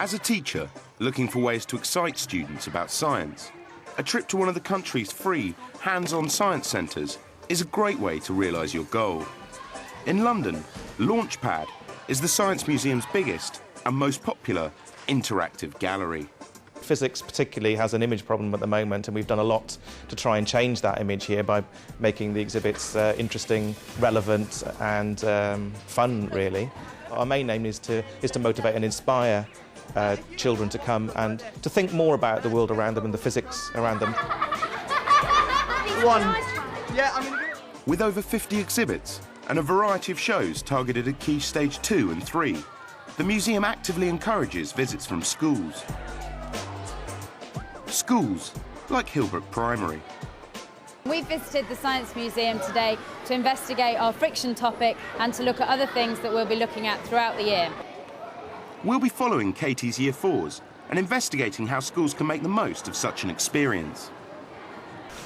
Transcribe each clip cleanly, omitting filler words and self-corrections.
As a teacher, looking for ways to excite students about science, a trip to one of the country's free, hands-on science centres is a great way to realise your goal. In London, Launchpad is the Science Museum's biggest and most popular interactive gallery. Physics particularly has an image problem at the moment, and we've done a lot to try and change that image here by making the exhibits interesting, relevant and fun, really. Our main aim is to motivate and inspire children to come and to think more about the world around them and the physics around them. With over 50 exhibits and a variety of shows targeted at Key Stage 2 and 3, the museum actively encourages visits from schools. Schools like Hillbrook Primary. We've visited the Science Museum today to investigate our friction topic and to look at other things that we'll be looking at throughout the year. We'll be following Katie's Year 4s and investigating how schools can make the most of such an experience.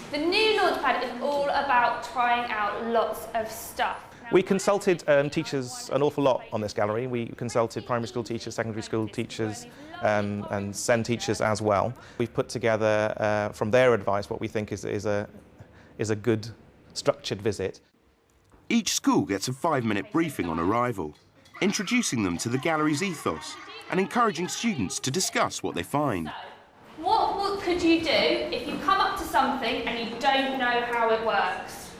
The new Launchpad is all about trying out lots of stuff. We consulted teachers an awful lot on this gallery. We consulted primary school teachers, secondary school teachers and SEND teachers as well. We've put together, from their advice, what we think is a good structured visit. Each school gets a 5-minute briefing on arrival, introducing them to the gallery's ethos and encouraging students to discuss what they find. What could you do if you come up to something and you don't know how it works?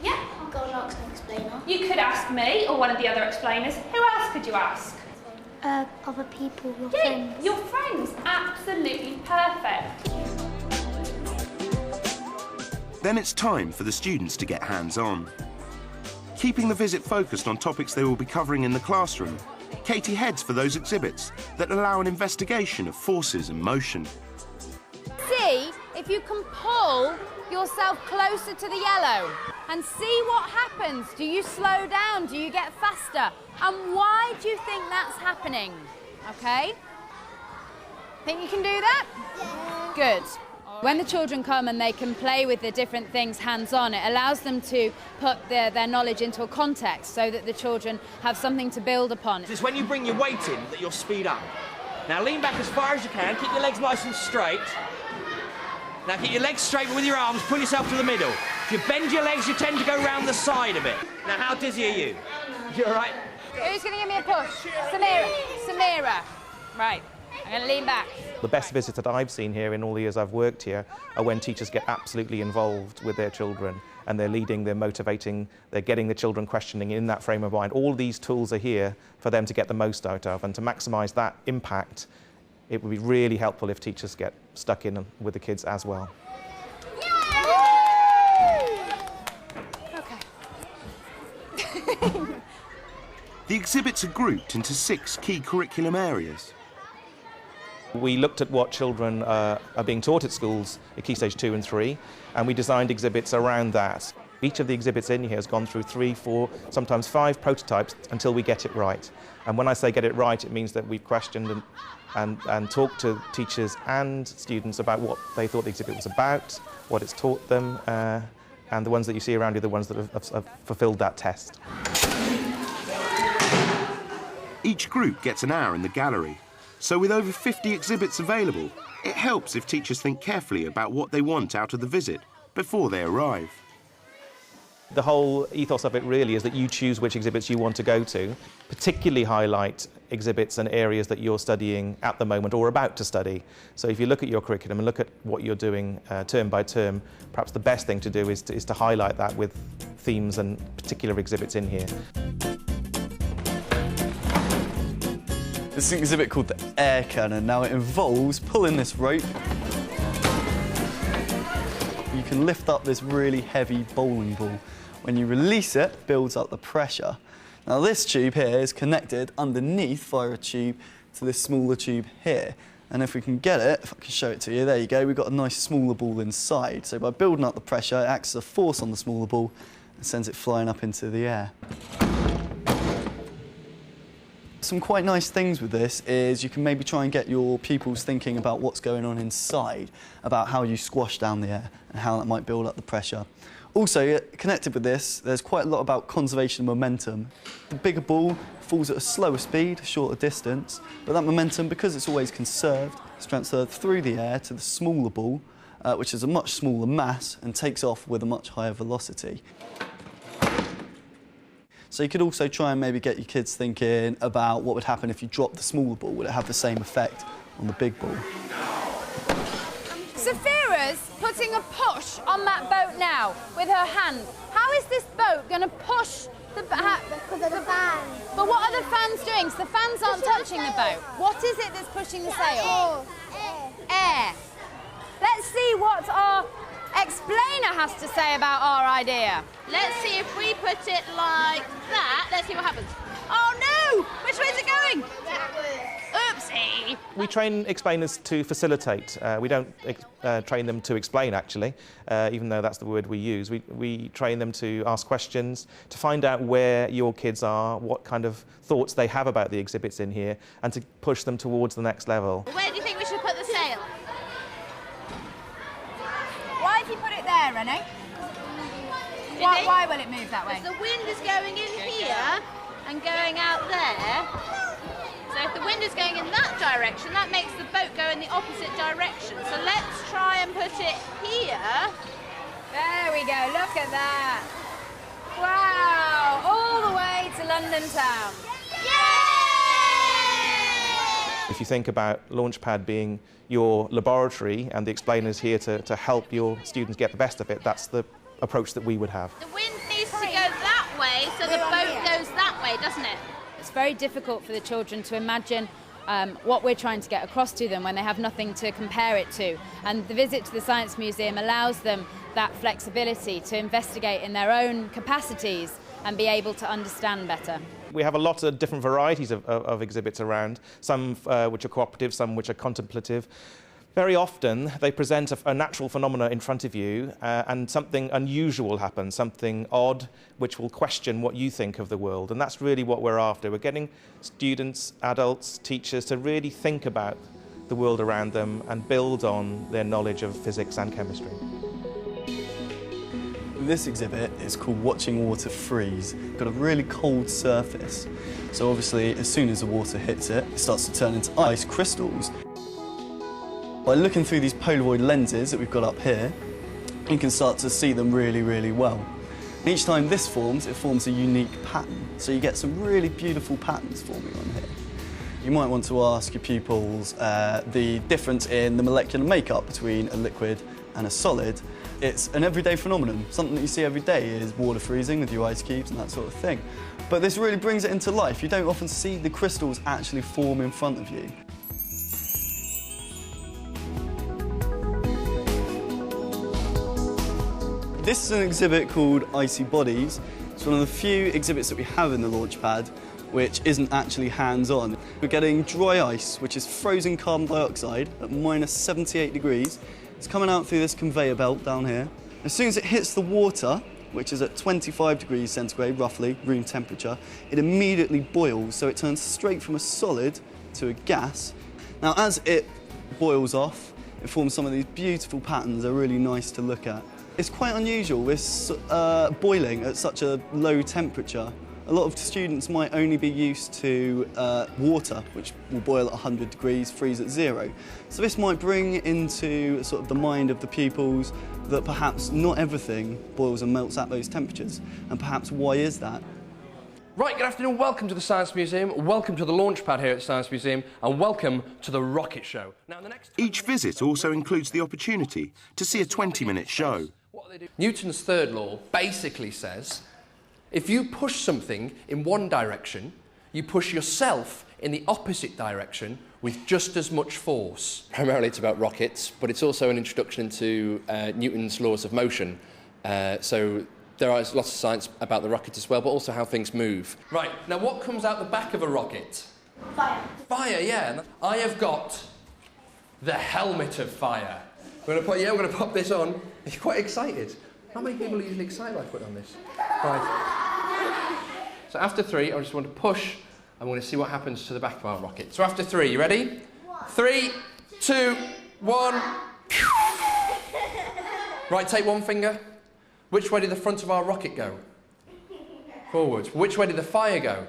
Yeah. I'll go and ask an explainer. You could ask me or one of the other explainers. Who else could you ask? Other people, your friends. Your friends, absolutely perfect. Then it's time for the students to get hands-on. Keeping the visit focused on topics they will be covering in the classroom, Katie heads for those exhibits that allow an investigation of forces and motion. See if you can pull yourself closer to the yellow and see what happens. Do you slow down? Do you get faster? And why do you think that's happening? Okay? Think you can do that? Yeah. Good. When the children come and they can play with the different things hands-on, it allows them to put their knowledge into a context so that the children have something to build upon. It's when you bring your weight in that you'll speed up. Now lean back as far as you can, keep your legs nice and straight. Now keep your legs straight, but with your arms, pull yourself to the middle. If you bend your legs, you tend to go round the side a bit. Now how dizzy are you? You all right? Who's going to give me a push? Samira. Right. I'm going to lean back. The best visits that I've seen here in all the years I've worked here are when teachers get absolutely involved with their children and they're leading, they're motivating, they're getting the children questioning in that frame of mind. All these tools are here for them to get the most out of, and to maximise that impact, it would be really helpful if teachers get stuck in with the kids as well. Okay. The exhibits are grouped into 6 key curriculum areas. We looked at what children are being taught at schools at Key Stage 2 and 3, and we designed exhibits around that. Each of the exhibits in here has gone through 3, 4, sometimes 5 prototypes until we get it right. And when I say get it right, it means that we've questioned and talked to teachers and students about what they thought the exhibit was about, what it's taught them, and the ones that you see around you are the ones that have fulfilled that test. Each group gets an hour in the gallery. So with over 50 exhibits available, it helps if teachers think carefully about what they want out of the visit before they arrive. The whole ethos of it really is that you choose which exhibits you want to go to, particularly highlight exhibits and areas that you're studying at the moment or about to study. So if you look at your curriculum and look at what you're doing term by term, perhaps the best thing to do is to highlight that with themes and particular exhibits in here. This is an exhibit called the air cannon. Now it involves pulling this rope. You can lift up this really heavy bowling ball. When you release it, it builds up the pressure. Now this tube here is connected underneath via a tube to this smaller tube here. And if we can get it, if I can show it to you, there you go, we've got a nice smaller ball inside. So by building up the pressure, it acts as a force on the smaller ball and sends it flying up into the air. Some quite nice things with this is you can maybe try and get your pupils thinking about what's going on inside, about how you squash down the air and how that might build up the pressure. Also, connected with this, there's quite a lot about conservation of momentum. The bigger ball falls at a slower speed, shorter distance, but that momentum, because it's always conserved, is transferred through the air to the smaller ball, which is a much smaller mass and takes off with a much higher velocity. So you could also try and maybe get your kids thinking about what would happen if you dropped the smaller ball. Would it have the same effect on the big ball? Saphira's putting a push on that boat now with her hand. How is this boat going to push the boat? Because of the fans. But what are the fans doing? So the fans aren't touching the boat. What is it that's pushing the sail? Air. Let's see what our explainer has to say about our idea. Let's see if we put it like that. Let's see what happens. Oh no! Which way's it going? Oopsie! We train explainers to facilitate. We don't train them to explain, actually, even though that's the word we use. We train them to ask questions, to find out where your kids are, what kind of thoughts they have about the exhibits in here, and to push them towards the next level. Where do you think we should put the sail? Why have you put it there, Renee? Why will it move that way? Because the wind is going in here and going out there. So if the wind is going in that direction, that makes the boat go in the opposite direction. So let's try and put it here. There we go, look at that. Wow, all the way to London town. Yay! If you think about Launchpad being your laboratory and the explainers here to help your students get the best of it, that's the approach that we would have. The wind needs to go that way, so the boat goes that way, doesn't it? It's very difficult for the children to imagine what we're trying to get across to them when they have nothing to compare it to. And the visit to the Science Museum allows them that flexibility to investigate in their own capacities and be able to understand better. We have a lot of different varieties of exhibits around, some which are cooperative, some which are contemplative. Very often they present a natural phenomena in front of you and something unusual happens, something odd, which will question what you think of the world. And that's really what we're after. We're getting students, adults, teachers to really think about the world around them and build on their knowledge of physics and chemistry. This exhibit is called Watching Water Freeze. It's got a really cold surface, so obviously as soon as the water hits it, it starts to turn into ice crystals. By looking through these Polaroid lenses that we've got up here, you can start to see them really, really well. And each time this forms, it forms a unique pattern, so you get some really beautiful patterns forming on here. You might want to ask your pupils the difference in the molecular makeup between a liquid and a solid. It's an everyday phenomenon. Something that you see every day is water freezing with your ice cubes and that sort of thing. But this really brings it into life. You don't often see the crystals actually form in front of you. This is an exhibit called Icy Bodies. It's one of the few exhibits that we have in the Launchpad which isn't actually hands-on. We're getting dry ice, which is frozen carbon dioxide at minus 78 degrees. It's coming out through this conveyor belt down here. As soon as it hits the water, which is at 25 degrees centigrade, roughly, room temperature, it immediately boils, so it turns straight from a solid to a gas. Now, as it boils off, it forms some of these beautiful patterns that are really nice to look at. It's quite unusual, this boiling at such a low temperature. A lot of students might only be used to water, which will boil at 100 degrees, freeze at 0. So this might bring into sort of the mind of the pupils that perhaps not everything boils and melts at those temperatures, and perhaps why is that? Right, good afternoon, welcome to the Science Museum, welcome to the Launchpad here at the Science Museum, and welcome to the Rocket Show. Now, the next Each visit also includes the opportunity to see a 20-minute show. Newton's third law basically says, if you push something in one direction, you push yourself in the opposite direction with just as much force. Primarily it's about rockets, but it's also an introduction into Newton's laws of motion. So there is lots of science about the rocket as well, but also how things move. Right, now what comes out the back of a rocket? Fire. Fire, yeah. I have got the helmet of fire. We're going to pop this on. You're quite excited. How many people are usually excited by putting on this? Right. So after 3, I just want to push. I'm going to see what happens to the back of our rocket. So after 3, you ready? 3, 2, 1. Right, take one finger. Which way did the front of our rocket go? Forwards. Which way did the fire go?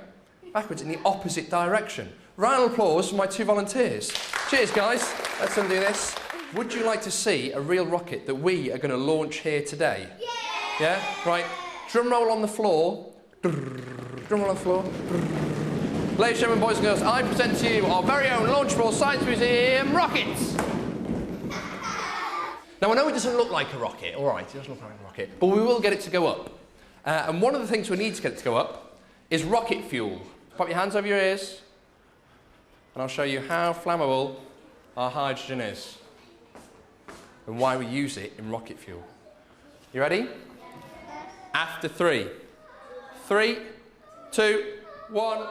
Backwards, in the opposite direction. Round of applause for my 2 volunteers. Cheers, guys. Let's undo this. Would you like to see a real rocket that we are going to launch here today? Yeah? Right. Drum roll on the floor. Drum roll on the floor. Ladies and gentlemen, boys and girls, I present to you our very own Launchable Science Museum rockets. Now, I know it doesn't look like a rocket, all right, it doesn't look like a rocket, but we will get it to go up. And one of the things we need to get it to go up is rocket fuel. Pop your hands over your ears, and I'll show you how flammable our hydrogen is and why we use it in rocket fuel. You ready? After 3. 3, 2, 1.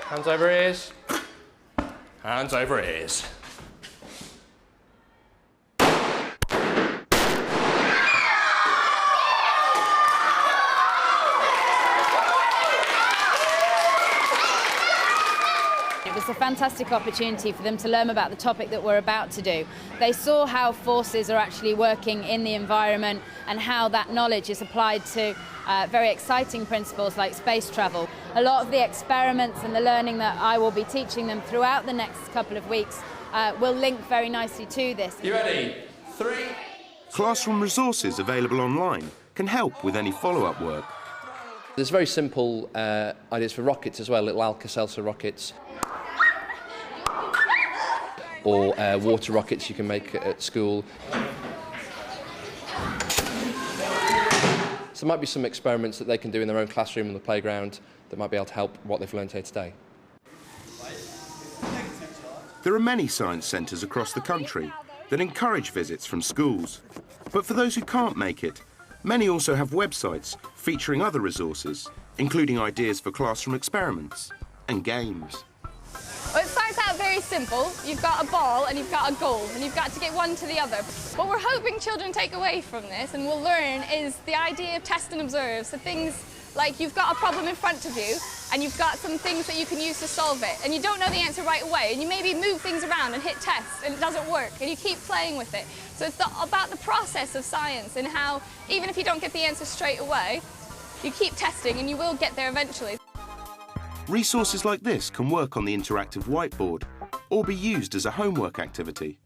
Hands over ears. Hands over ears. It was a fantastic opportunity for them to learn about the topic that we're about to do. They saw how forces are actually working in the environment and how that knowledge is applied to very exciting principles like space travel. A lot of the experiments and the learning that I will be teaching them throughout the next couple of weeks will link very nicely to this. You ready? 3. Classroom resources available online can help with any follow-up work. There's very simple ideas for rockets as well, little Alka-Seltzer rockets. Or water rockets you can make at school. So there might be some experiments that they can do in their own classroom on the playground that might be able to help what they've learned here today. There are many science centres across the country that encourage visits from schools. But for those who can't make it, many also have websites featuring other resources, including ideas for classroom experiments and games. Well, it starts out very simple. You've got a ball and you've got a goal and you've got to get one to the other. What we're hoping children take away from this and will learn is the idea of test and observe. So things like you've got a problem in front of you and you've got some things that you can use to solve it and you don't know the answer right away and you maybe move things around and hit test and it doesn't work and you keep playing with it. So it's about the process of science and how even if you don't get the answer straight away, you keep testing and you will get there eventually. Resources like this can work on the interactive whiteboard or be used as a homework activity.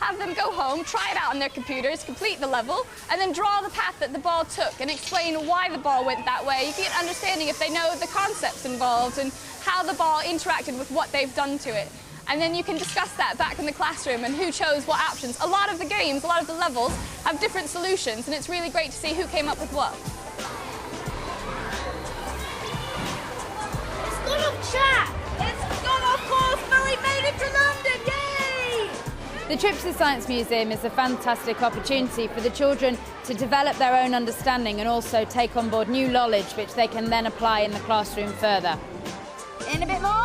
Have them go home, try it out on their computers, complete the level, and then draw the path that the ball took and explain why the ball went that way. You get an understanding if they know the concepts involved and how the ball interacted with what they've done to it. And then you can discuss that back in the classroom and who chose what options. A lot of the games, a lot of the levels have different solutions, and it's really great to see who came up with what. It's gone off track! It's gone off course, but we made it to London, yay! The trip to the Science Museum is a fantastic opportunity for the children to develop their own understanding and also take on board new knowledge which they can then apply in the classroom further. In a bit more.